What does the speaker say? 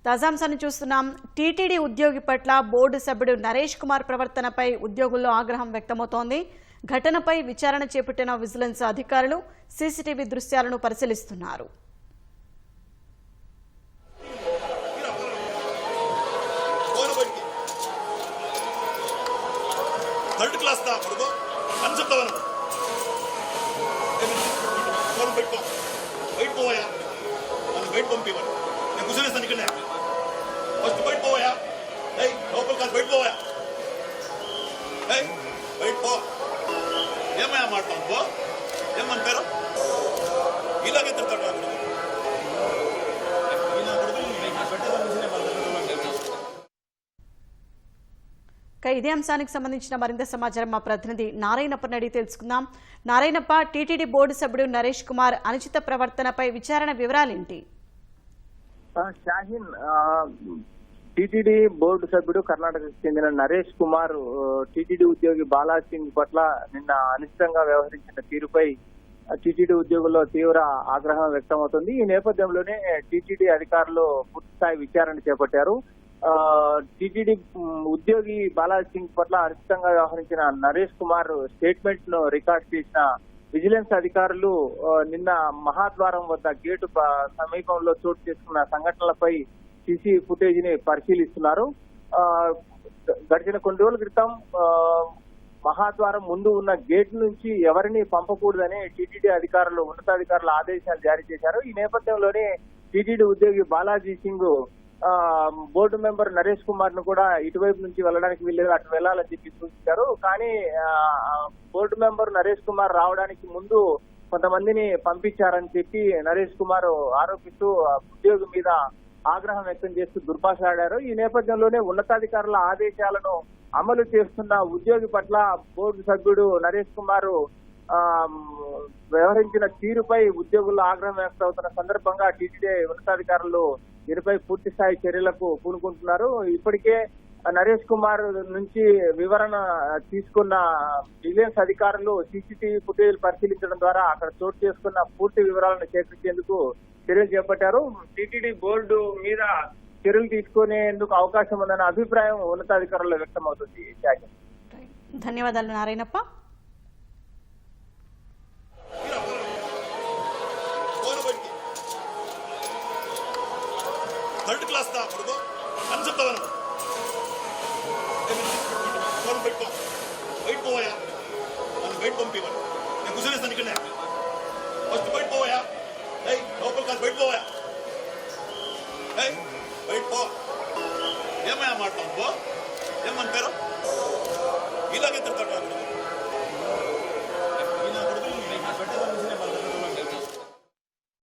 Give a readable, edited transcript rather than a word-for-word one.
తాజాంశాన్ని చూస్తున్నాం. టీటీడీ ఉద్యోగి పట్ల బోర్డు సభ్యుడు నరేష్ కుమార్ ప్రవర్తనపై ఉద్యోగుల్లో ఆగ్రహం వ్యక్తమవుతోంది. ఘటనపై విచారణ చేపట్టిన విజిలెన్స్ అధికారులు సీసీటీవీ దృశ్యాలను పరిశీలిస్తున్నారు. ఫస్ట్ బయట పోయా లోపల కాదు బయట పోయా బయట పో ఏమయ్యా మాట్లాడు పో ఏమని పేరు ఇలాగే తిడతాడు. ఇదే అంశానికి సంబంధించిన మరింత సమాచారం మా ప్రతినిధి నారాయణప్పని అడిగి తెలుసుకుందాం. నారాయణప్ప, టీటీడీ బోర్డు సభ్యుడు నరేష్ కుమార్ అనుచిత ప్రవర్తనపై విచారణ వివరాలేంటి? షాహీన్, టీటీడీ బోర్డు సభ్యుడు కర్ణాటకకు చెందిన నరేష్ కుమార్ టీటీడీ ఉద్యోగి బాలాసింగ్ పట్ల నిన్న అనిష్టంగా వ్యవహరించిన తీరుపై టీటీడీ ఉద్యోగుల్లో తీవ్ర ఆగ్రహం వ్యక్తమవుతుంది. ఈ నేపథ్యంలోనే టీటీడీ అధికారులు పూర్తిస్థాయి విచారణ చేపట్టారు. టీటీడీ ఉద్యోగి బాలాసింగ్ పట్ల అనిష్టంగా వ్యవహరించిన నరేష్ కుమార్ స్టేట్మెంట్ ను రికార్డ్ చేసిన విజిలెన్స్ అధికారులు నిన్న మహాద్వారం వద్ద గేటు సమీపంలో చోటు చేసుకున్న సంఘటనలపై సీసీ ఫుటేజ్ ని పరిశీలిస్తున్నారు. గడిచిన కొన్ని రోజుల క్రితం మహాద్వారం ముందు ఉన్న గేట్ నుంచి ఎవరిని పంపకూడదని టీటీడీ అధికారులు ఉన్నతాధికారులు ఆదేశాలు జారీ చేశారు. ఈ నేపథ్యంలోనే టీటీడీ ఉద్యోగి బాలాజీ సింగ్ బోర్డు మెంబర్ నరేష్ కుమార్ ను కూడా ఇటువైపు నుంచి వెళ్ళడానికి వీల్లేదు, అటు వెళ్లాలని చెప్పి సూచించారు. కానీ బోర్డు మెంబర్ నరేష్ కుమార్ రావడానికి ముందు కొంతమందిని పంపించారని చెప్పి నరేష్ కుమార్ ఆరోపిస్తూ ఉద్యోగి మీద ఆగ్రహం వ్యక్తం చేస్తూ దుర్భాషలాడారు. ఈ నేపథ్యంలోనే ఉన్నతాధికారుల ఆదేశాలను అమలు చేస్తున్న ఉద్యోగి పట్ల బోర్డు సభ్యుడు నరేష్ కుమార్ వ్యవహరించిన తీరుపై ఉద్యోగుల్లో ఆగ్రహం వ్యక్తమవుతున్న సందర్భంగా టీటీడీ ఉన్నతాధికారులు దీనిపై పూర్తి స్థాయి చర్యలకు పూనుకుంటున్నారు. ఇప్పటికే నరేష్ కుమార్ నుంచి వివరణ తీసుకున్న విజిలెన్స్ అధికారులు సీసీటీవీ ఫుటేజ్ పరిశీలించడం ద్వారా అక్కడ చోటు చేసుకున్న పూర్తి వివరాలను సేకరించేందుకు చర్యలు చేపట్టారు. టీటీడీ బోర్డు మీద చర్యలు తీసుకునేందుకు అవకాశం ఉందన్న అభిప్రాయం ఉన్నతాధికారుల్లో వ్యక్తమవుతుంది. ధన్యవాదాలు నారాయణప్ప. థర్డ్ క్లాస్ అప్పుడు అని చెప్తాను. ఫోన్ పెట్టుకో బయట పోయా నన్ను బయట పంపివ్వండి, నేను కూర్చొనేస్తాను ఇక్కడనే. ఫస్ట్ బయట పోయా లోపల కాదు బయట పోయా బయట పో ఏమయ్యా మాట్లాడు పో ఏమని పేరు ఇలాగే తిడతాడు.